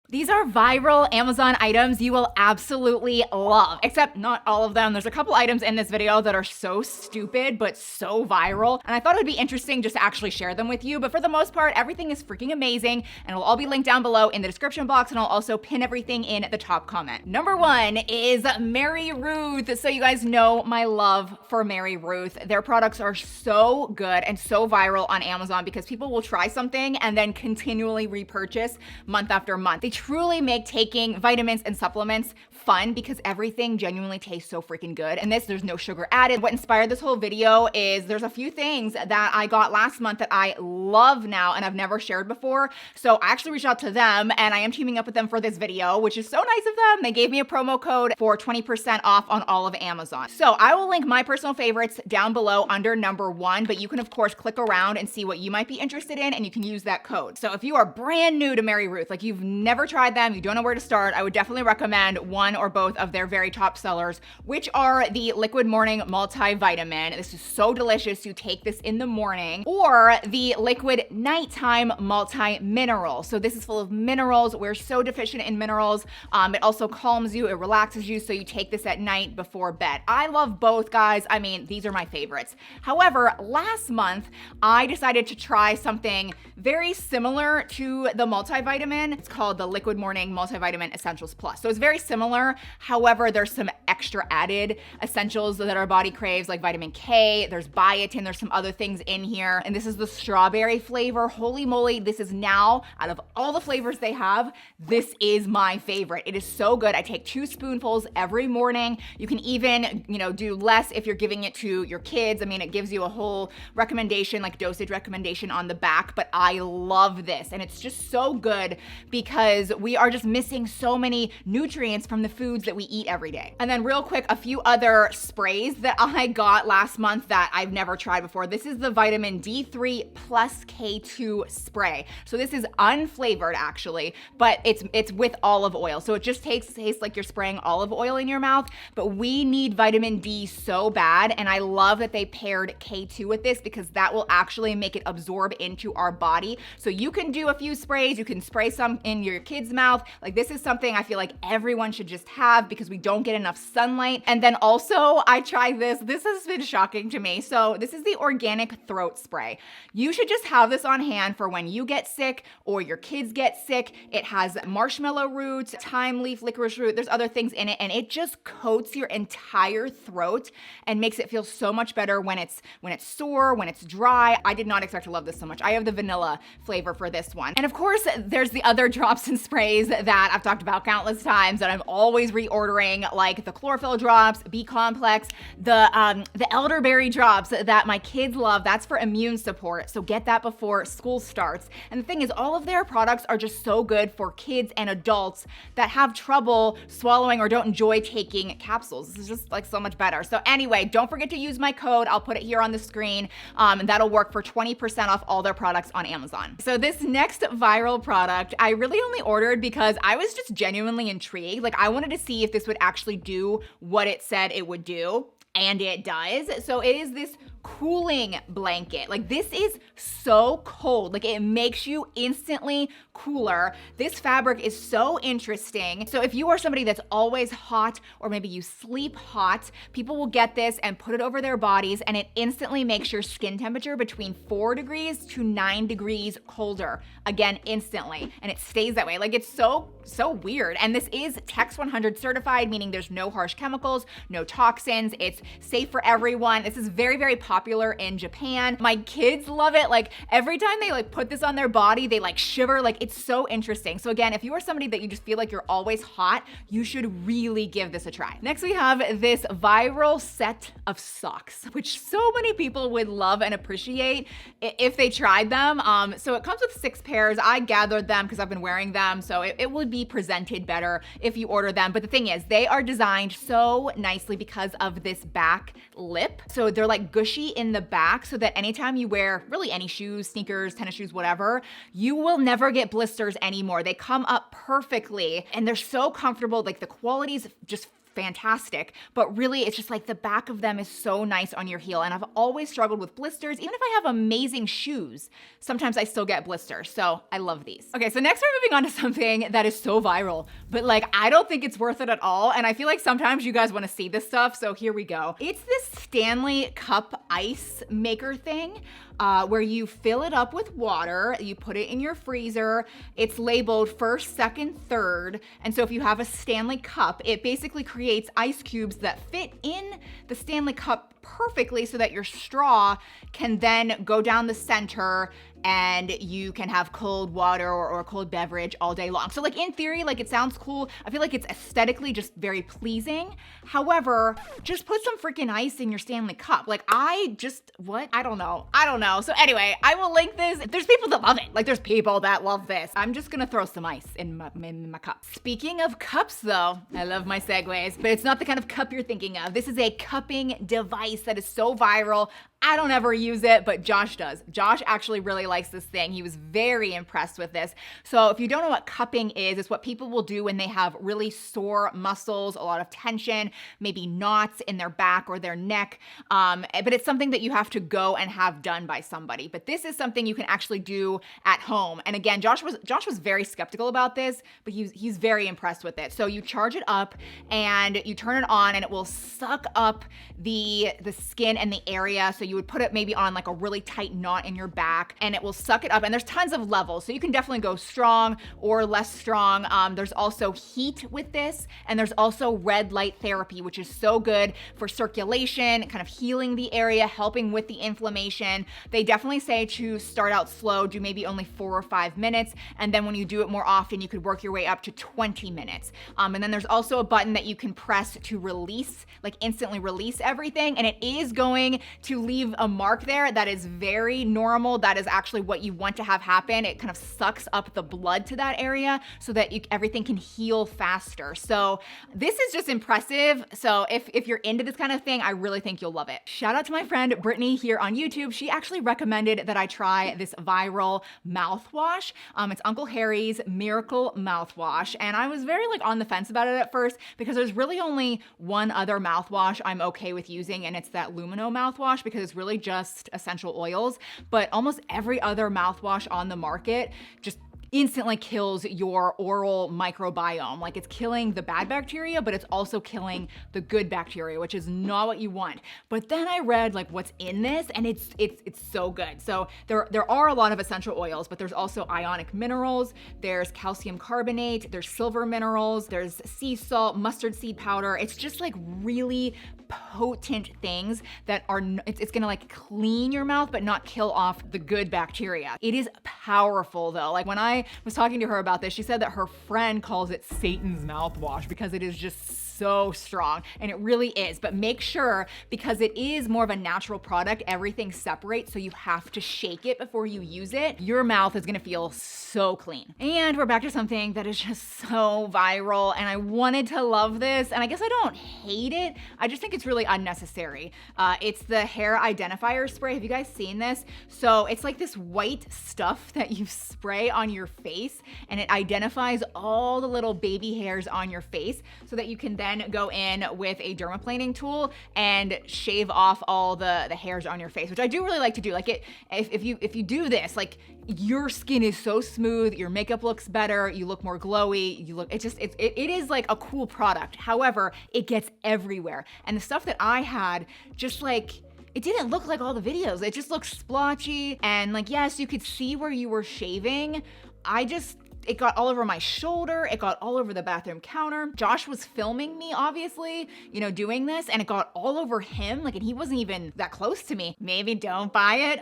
These are viral Amazon items you will absolutely love, except not all of them. There's a couple items in this video that are so stupid, but so viral. And I thought it would be interesting just to actually share them with you. But for the most part, everything is freaking amazing. And it'll all be linked down below in the description box. And I'll also pin everything in the top comment. Number one is Mary Ruth. So you guys know my love for Mary Ruth. Their products are so good and so viral on Amazon because people will try something and then continually repurchase month after month. They truly make taking vitamins and supplements fun because everything genuinely tastes so freaking good. And there's no sugar added. What inspired this whole video is there's a few things that I got last month that I love now and I've never shared before. So I actually reached out to them and I am teaming up with them for this video, which is so nice of them. They gave me a promo code for 20% off on all of Amazon. So I will link my personal favorites down below under number one, but you can of course click around and see what you might be interested in and you can use that code. So if you are brand new to Mary Ruth, like you've never tried them, you don't know where to start, I would definitely recommend one or both of their very top sellers, which are the Liquid Morning Multivitamin. This is so delicious. You take this in the morning, or the Liquid Nighttime Multi-Mineral. So this is full of minerals. We're so deficient in minerals. It also calms you, it relaxes you, so you take this at night before bed. I love both, guys. I mean, these are my favorites. However, last month, I decided to try something very similar to the multivitamin. It's called the Liquid Morning Multivitamin Essentials Plus. So it's very similar. However, there's some extra added essentials that our body craves, like vitamin K, there's biotin, there's some other things in here. And this is the strawberry flavor. Holy moly, this is now, out of all the flavors they have, this is my favorite. It is so good. I take 2 spoonfuls every morning. You can even, do less if you're giving it to your kids. I mean, it gives you a whole recommendation, like dosage recommendation on the back, but I love this. And it's just so good because we are just missing so many nutrients from the foods that we eat every day. And then real quick, a few other sprays that I got last month that I've never tried before. This is the vitamin D3 plus K2 spray. So this is unflavored actually, but it's with olive oil. So it just tastes like you're spraying olive oil in your mouth, but we need vitamin D so bad. And I love that they paired K2 with this because that will actually make it absorb into our body. So you can do a few sprays, you can spray some in your kid's mouth. Like this is something I feel like everyone should just have because we don't get enough sunlight. And then also I tried this. This has been shocking to me. So this is the organic throat spray. You should just have this on hand for when you get sick or your kids get sick. It has marshmallow root, thyme leaf, licorice root. There's other things in it and it just coats your entire throat and makes it feel so much better when it's sore, when it's dry. I did not expect to love this so much. I have the vanilla flavor for this one. And of course, there's the other drops and sprays that I've talked about countless times that I'm always reordering, like the chlorophyll drops, B complex, the elderberry drops that my kids love. That's for immune support. So get that before school starts. And the thing is, all of their products are just so good for kids and adults that have trouble swallowing or don't enjoy taking capsules. This is just like so much better. So anyway, don't forget to use my code. I'll put it here on the screen. And that'll work for 20% off all their products on Amazon. So this next viral product, I really only ordered because I was just genuinely intrigued. Like I wanted to see if this would actually do what it said it would do. And it does. So it is this cooling blanket. Like this is so cold. Like it makes you instantly cooler. This fabric is so interesting. So if you are somebody that's always hot or maybe you sleep hot, people will get this and put it over their bodies and it instantly makes your skin temperature between 4 degrees to 9 degrees colder. Again, instantly. And it stays that way. Like it's so weird. And this is Tex 100 certified, meaning there's no harsh chemicals, no toxins. It's safe for everyone. This is very, very popular in Japan. My kids love it. Like every time they put this on their body, they shiver. Like it's so interesting. So again, if you are somebody that you just feel like you're always hot, you should really give this a try. Next, we have this viral set of socks, which so many people would love and appreciate if they tried them. So it comes with 6 pairs. I gathered them because I've been wearing them. So it would be presented better if you order them. But the thing is, they are designed so nicely because of this back lip. So they're gushy in the back so that anytime you wear really any shoes, sneakers, tennis shoes, whatever, you will never get blisters anymore. They come up perfectly and they're so comfortable. Like the quality's just fantastic, but really it's just like the back of them is so nice on your heel. And I've always struggled with blisters. Even if I have amazing shoes, sometimes I still get blisters. So I love these. Okay, so next we're moving on to something that is so viral, but like I don't think it's worth it at all. And I feel like sometimes you guys want to see this stuff. So here we go. It's this Stanley Cup ice maker thing. Where you fill it up with water, you put it in your freezer. It's labeled first, second, third. And so if you have a Stanley Cup, it basically creates ice cubes that fit in the Stanley Cup perfectly so that your straw can then go down the center and you can have cold water or cold beverage all day long. So like in theory, like it sounds cool. I feel like it's aesthetically just very pleasing. However, just put some freaking ice in your Stanley Cup. Like I don't know. So anyway, I will link this. There's people that love it. Like there's people that love this. I'm just gonna throw some ice in my cup. Speaking of cups though, I love my segues, but it's not the kind of cup you're thinking of. This is a cupping device that is so viral. I don't ever use it, but Josh does. Josh actually really likes this thing. He was very impressed with this. So if you don't know what cupping is, it's what people will do when they have really sore muscles, a lot of tension, maybe knots in their back or their neck. But it's something that you have to go and have done by somebody. But this is something you can actually do at home. And again, Josh was very skeptical about this, but he's very impressed with it. So you charge it up and you turn it on and it will suck up the skin and the area. So you would put it maybe on like a really tight knot in your back and it will suck it up. And there's tons of levels. So you can definitely go strong or less strong. There's also heat with this, and there's also red light therapy, which is so good for circulation, kind of healing the area, helping with the inflammation. They definitely say to start out slow, do maybe only 4 or 5 minutes. And then when you do it more often, you could work your way up to 20 minutes. And then there's also a button that you can press to release, like instantly release everything. And it is going to leave a mark there. That is very normal. That is actually what you want to have happen. It kind of sucks up the blood to that area so that everything can heal faster. So this is just impressive. So if you're into this kind of thing, I really think you'll love it. Shout out to my friend Brittany here on YouTube. She actually recommended that I try this viral mouthwash. It's Uncle Harry's Miracle Mouthwash. And I was very like on the fence about it at first because there's really only one other mouthwash I'm okay with using, and it's that Lumino mouthwash because it's really just essential oils. But almost every other mouthwash on the market just instantly kills your oral microbiome. Like it's killing the bad bacteria, but it's also killing the good bacteria, which is not what you want. But then I read like what's in this, and it's so good. So there are a lot of essential oils, but there's also ionic minerals, there's calcium carbonate, there's silver minerals, there's sea salt, mustard seed powder. It's just like really potent things that are, it's gonna like clean your mouth, but not kill off the good bacteria. It is powerful though. Like when I was talking to her about this, she said that her friend calls it Satan's mouthwash because it is just so strong, and it really is. But make sure, because it is more of a natural product, everything separates, so you have to shake it before you use it. Your mouth is gonna feel so clean. And we're back to something that is just so viral, and I wanted to love this, and I guess I don't hate it. I just think it's really unnecessary. It's the hair identifier spray. Have you guys seen this? So it's like this white stuff that you spray on your face, and it identifies all the little baby hairs on your face so that you can then go in with a dermaplaning tool and shave off all the hairs on your face, which I do really like to do. Like if you do this, like your skin is so smooth, your makeup looks better, you look more glowy, it is like a cool product. However, it gets everywhere. And the stuff that I had, just like, it didn't look like all the videos. It just looked splotchy, and like, yes, you could see where you were shaving. It got all over my shoulder. It got all over the bathroom counter. Josh was filming me, obviously, doing this, and it got all over him. Like, and he wasn't even that close to me. Maybe don't buy it,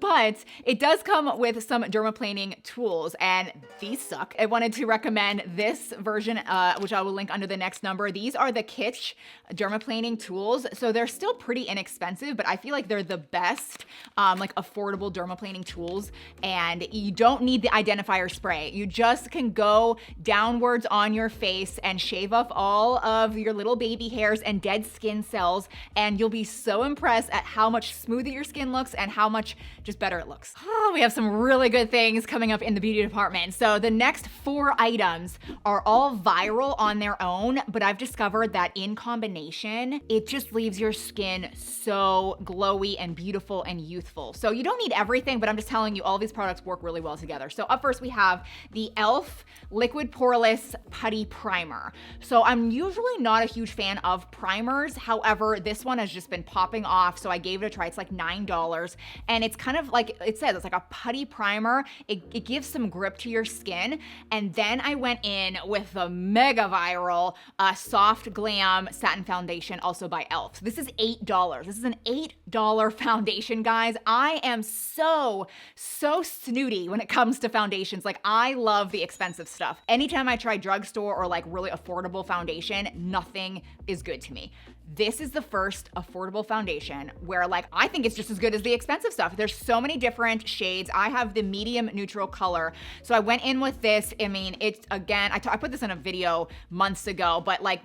but it does come with some dermaplaning tools, and these suck. I wanted to recommend this version, which I will link under the next number. These are the Kitsch dermaplaning tools. So they're still pretty inexpensive, but I feel like they're the best, like affordable dermaplaning tools. And you don't need the identifier spray. You just just can go downwards on your face and shave off all of your little baby hairs and dead skin cells, and you'll be so impressed at how much smoother your skin looks and how much just better it looks. Oh, we have some really good things coming up in the beauty department. So the next 4 items are all viral on their own, but I've discovered that in combination, it just leaves your skin so glowy and beautiful and youthful. So you don't need everything, but I'm just telling you all these products work really well together. So up first we have the e.l.f. Liquid Poreless Putty Primer. So I'm usually not a huge fan of primers. However, this one has just been popping off, so I gave it a try. It's like $9, and it's kind of like it says, it's like a putty primer. It gives some grip to your skin. And then I went in with the mega viral Soft Glam Satin Foundation, also by e.l.f. So this is $8. This is an $8 foundation, guys. I am so snooty when it comes to foundations. Like, I love the expensive stuff. Anytime I try drugstore or like really affordable foundation, nothing is good to me. This is the first affordable foundation where like I think it's just as good as the expensive stuff. There's so many different shades. I have the medium neutral color. So I went in with this. I mean, it's again, I put this in a video months ago, but like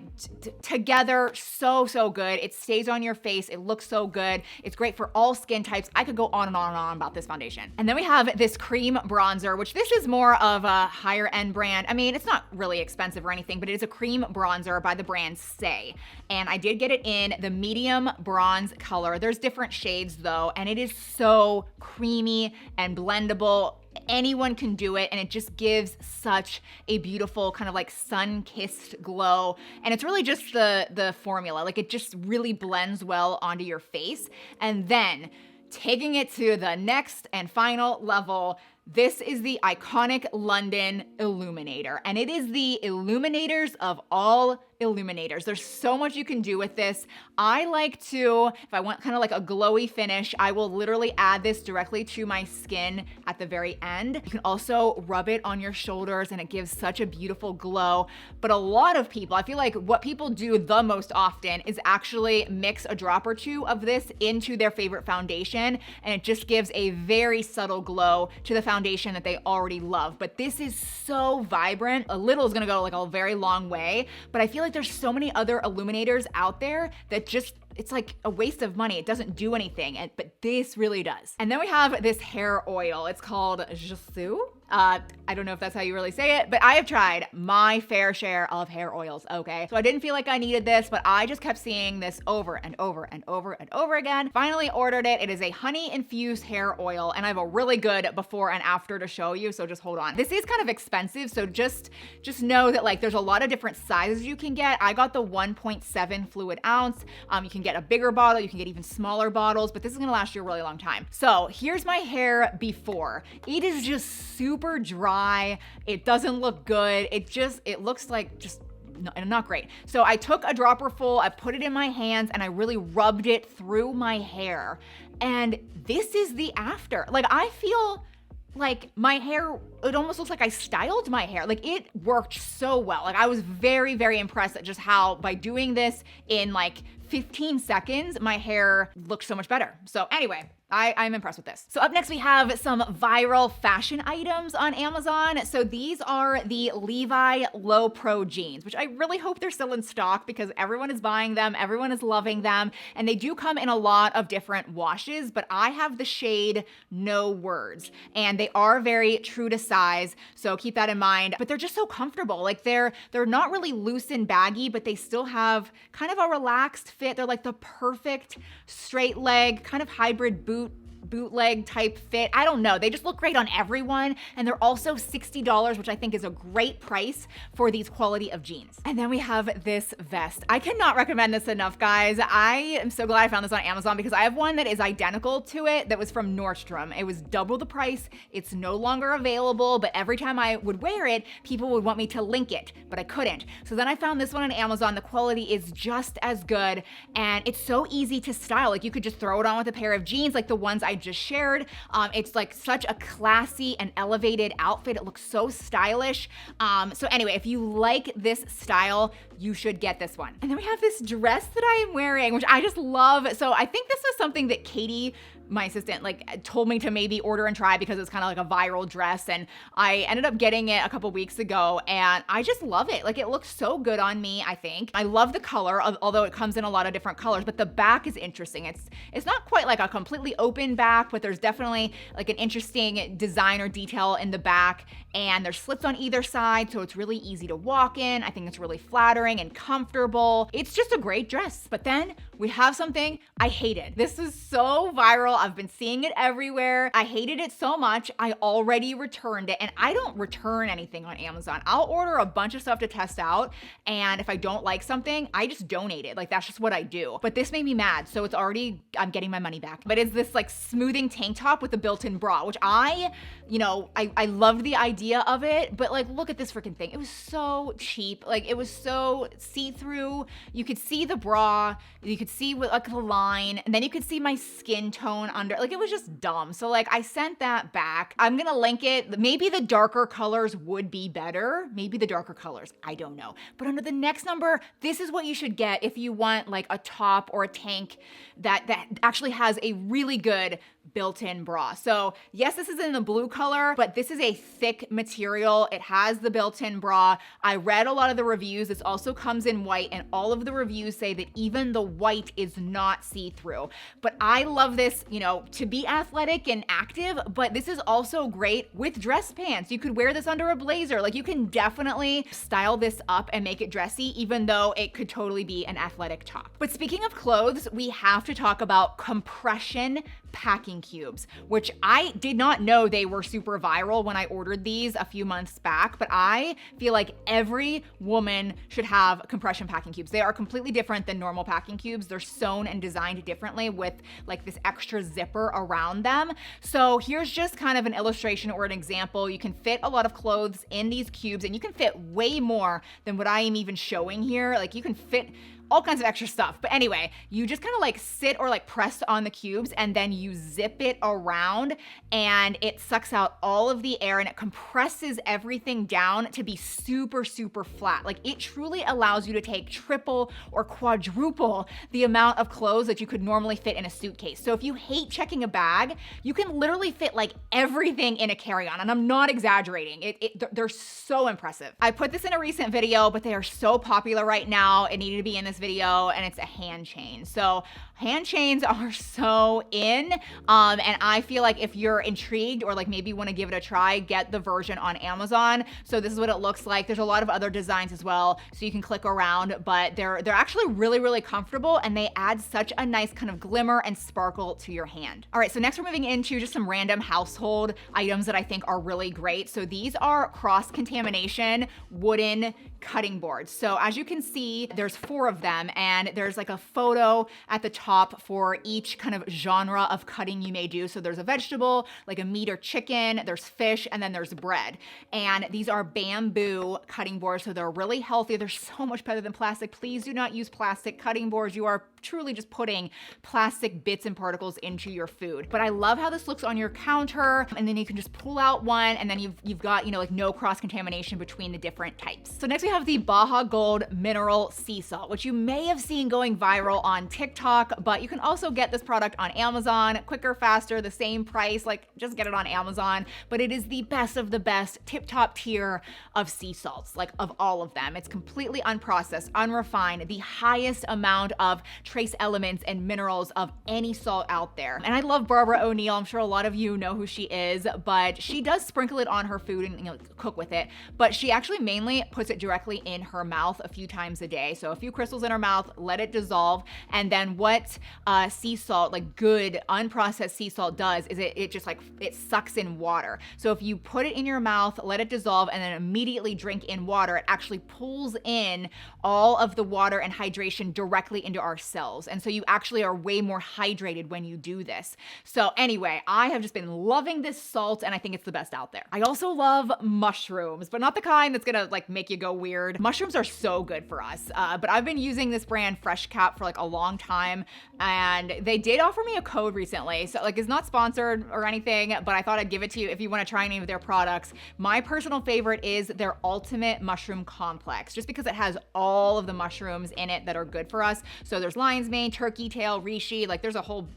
together, so good. It stays on your face. It looks so good. It's great for all skin types. I could go on and on and on about this foundation. And then we have this cream bronzer, which this is more of a higher end brand. I mean, it's not really expensive or anything, but it is a cream bronzer by the brand Shea. And I did get it in the medium bronze color. There's different shades though, and it is so creamy and blendable. Anyone can do it, and it just gives such a beautiful kind of like sun-kissed glow. And it's really just the formula. Like, it just really blends well onto your face. And then taking it to the next and final level, this is the iconic London Illuminator, and it is the illuminators of all illuminators. There's so much you can do with this. I like to, if I want kind of like a glowy finish, I will literally add this directly to my skin at the very end. You can also rub it on your shoulders and it gives such a beautiful glow. But a lot of people, I feel like what people do the most often is actually mix a drop or two of this into their favorite foundation, and it just gives a very subtle glow to the foundation that they already love. But this is so vibrant. A little is gonna go like a very long way, but I feel like there's so many other illuminators out there that just, it's like a waste of money. It doesn't do anything, but this really does. And then we have this hair oil. It's called Je suis. I don't know if that's how you really say it, but I have tried my fair share of hair oils, okay? So I didn't feel like I needed this, but I just kept seeing this over and over and over and over again. Finally ordered it. It is a honey-infused hair oil, and I have a really good before and after to show you, so just hold on. This is kind of expensive, so just know that like there's a lot of different sizes you can get. I got the 1.7 fluid ounce. You can get a bigger bottle, you can get even smaller bottles, but this is gonna last you a really long time. So here's my hair before. It is just super dry. It doesn't look good. It looks like just not great. So I took a dropper full, I put it in my hands, and I really rubbed it through my hair. And this is the after. Like, I feel like my hair, it almost looks like I styled my hair. Like, it worked so well. Like, I was very, very impressed at just how by doing this in like 15 seconds, my hair looked so much better. So anyway, I'm impressed with this. So up next we have some viral fashion items on Amazon. So these are the Levi Low Pro jeans, which I really hope they're still in stock because everyone is buying them, everyone is loving them, and they do come in a lot of different washes, but I have the shade No Words, and they are very true to size, so keep that in mind. But they're just so comfortable. Like, they're not really loose and baggy, but they still have kind of a relaxed fit. They're like the perfect straight leg, kind of hybrid bootleg type fit. I don't know. They just look great on everyone. And they're also $60, which I think is a great price for these quality of jeans. And then we have this vest. I cannot recommend this enough, guys. I am so glad I found this on Amazon because I have one that is identical to it that was from Nordstrom. It was double the price. It's no longer available, but every time I would wear it, people would want me to link it, but I couldn't. So then I found this one on Amazon. The quality is just as good, and it's so easy to style. Like, you could just throw it on with a pair of jeans like the ones I just shared. It's like such a classy and elevated outfit. It looks so stylish. So anyway, if you like this style, you should get this one. And then we have this dress that I am wearing, which I just love. So I think this is something that Katie my assistant like told me to maybe order and try because it's kind of like a viral dress. And I ended up getting it a couple weeks ago and I just love it. Like it looks so good on me, I think. I love the color, although it comes in a lot of different colors, but the back is interesting. It's not quite like a completely open back, but there's definitely like an interesting design or detail in the back, and there's slits on either side, so it's really easy to walk in. I think it's really flattering and comfortable. It's just a great dress. But then we have something I hated. This is so viral. I've been seeing it everywhere. I hated it so much, I already returned it, and I don't return anything on Amazon. I'll order a bunch of stuff to test out, and if I don't like something, I just donate it. Like that's just what I do. But this made me mad, so I'm getting my money back. But it's this like smoothing tank top with a built-in bra, which I loved the idea of it, but like look at this freaking thing. It was so cheap. Like it was so see-through. You could see the bra, you could see with like the line, and then you could see my skin tone under. Like it was just dumb. So like I sent that back. I'm gonna link it. Maybe the darker colors would be better. Maybe the darker colors, I don't know. But under the next number, this is what you should get if you want like a top or a tank that actually has a really good built-in bra. So yes, this is in the blue color, but this is a thick material. It has the built-in bra. I read a lot of the reviews. This also comes in white, and all of the reviews say that even the white is not see-through. But I love this, to be athletic and active, but this is also great with dress pants. You could wear this under a blazer. Like you can definitely style this up and make it dressy, even though it could totally be an athletic top. But speaking of clothes, we have to talk about compression packing cubes, which I did not know they were super viral when I ordered these a few months back, but I feel like every woman should have compression packing cubes. They are completely different than normal packing cubes. They're sewn and designed differently with like this extra zipper around them. So here's just kind of an illustration or an example. You can fit a lot of clothes in these cubes, and you can fit way more than what I am even showing here. Like you can fit all kinds of extra stuff. But anyway, you just kind of like sit or like press on the cubes, and then you zip it around, and it sucks out all of the air and it compresses everything down to be super, super flat. Like it truly allows you to take triple or quadruple the amount of clothes that you could normally fit in a suitcase. So if you hate checking a bag, you can literally fit like everything in a carry-on, and I'm not exaggerating. They're so impressive. I put this in a recent video, but they are so popular right now. It needed to be in this video, and it's a hand chain. So hand chains are so in, and I feel like if you're intrigued or like maybe want to give it a try, get the version on Amazon. So this is what it looks like. There's a lot of other designs as well, so you can click around, but they're actually really, really comfortable, and they add such a nice kind of glimmer and sparkle to your hand. All right, so next we're moving into just some random household items that I think are really great. So these are cross-contamination wooden cutting boards. So as you can see, there's 4 of them, and there's like a photo at the top for each kind of genre of cutting you may do. So there's a vegetable, like a meat or chicken, there's fish, and then there's bread. And these are bamboo cutting boards, so they're really healthy. They're so much better than plastic. Please do not use plastic cutting boards. You are truly just putting plastic bits and particles into your food. But I love how this looks on your counter, and then you can just pull out one, and then you've got, like no cross-contamination between the different types. So next we have the Baja Gold Mineral Sea Salt, which you may have seen going viral on TikTok, but you can also get this product on Amazon, quicker, faster, the same price. Like just get it on Amazon. But it is the best of the best, tip-top tier of sea salts, like of all of them. It's completely unprocessed, unrefined, the highest amount of trace elements and minerals of any salt out there. And I love Barbara O'Neill. I'm sure a lot of you know who she is, but she does sprinkle it on her food and cook with it. But she actually mainly puts it directly in her mouth a few times a day. So a few crystals in her mouth, let it dissolve. And then what sea salt, like good unprocessed sea salt does is it sucks in water. So if you put it in your mouth, let it dissolve, and then immediately drink in water, it actually pulls in all of the water and hydration directly into our cells. And so you actually are way more hydrated when you do this. So anyway, I have just been loving this salt, and I think it's the best out there. I also love mushrooms, but not the kind that's gonna like make you go weird. Mushrooms are so good for us. But I've been using this brand Fresh Cap for like a long time. And they did offer me a code recently. So like, it's not sponsored or anything, but I thought I'd give it to you if you want to try any of their products. My personal favorite is their Ultimate Mushroom Complex, just because it has all of the mushrooms in it that are good for us. So there's lion's mane, turkey tail, reishi, like there's a whole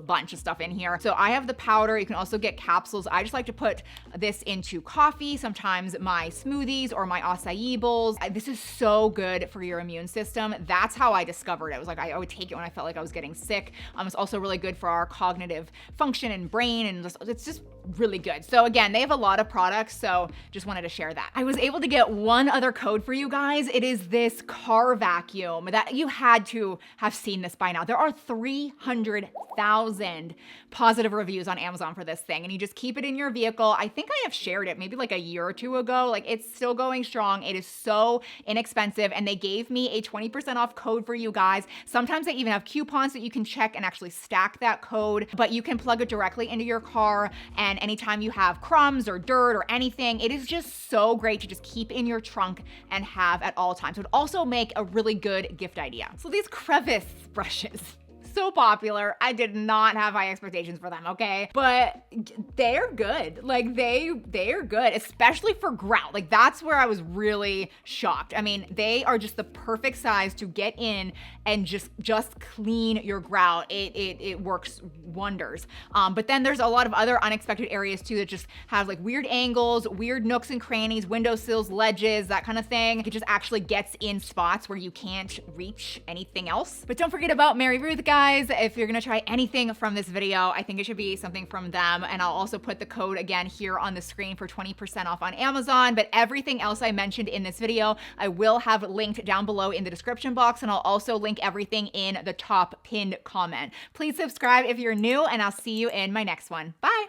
bunch of stuff in here. So I have the powder. You can also get capsules. I just like to put this into coffee, sometimes my smoothies or my acai bowls. This is so good for your immune system. That's how I discovered it. It was like I would take it when I felt like I was getting sick. It's also really good for our cognitive function and brain, and it's just really good. So again, they have a lot of products, so just wanted to share that. I was able to get one other code for you guys. It is this car vacuum that you had to have seen this by now. There are 300,000 positive reviews on Amazon for this thing, and you just keep it in your vehicle. I think I have shared it maybe like a year or two ago. Like, it's still going strong. It is so inexpensive, and they gave me a 20% off code for you guys. Sometimes they even have coupons that you can check and actually stack that code, but you can plug it directly into your car, and anytime you have crumbs or dirt or anything, it is just so great to just keep in your trunk and have at all times. It would also make a really good gift idea. So these crevice brushes, so popular. I did not have high expectations for them, okay? But they're good. Like, they're good, especially for grout. Like, that's where I was really shocked. I mean, they are just the perfect size to get in and just clean your grout. It works wonders. But then there's a lot of other unexpected areas too that just have like weird angles, weird nooks and crannies, windowsills, ledges, that kind of thing. It just actually gets in spots where you can't reach anything else. But don't forget about Mary Ruth, guys. If you're gonna try anything from this video, I think it should be something from them. And I'll also put the code again here on the screen for 20% off on Amazon. But everything else I mentioned in this video, I will have linked down below in the description box, and I'll also link everything in the top pinned comment. Please subscribe if you're new, and I'll see you in my next one. Bye.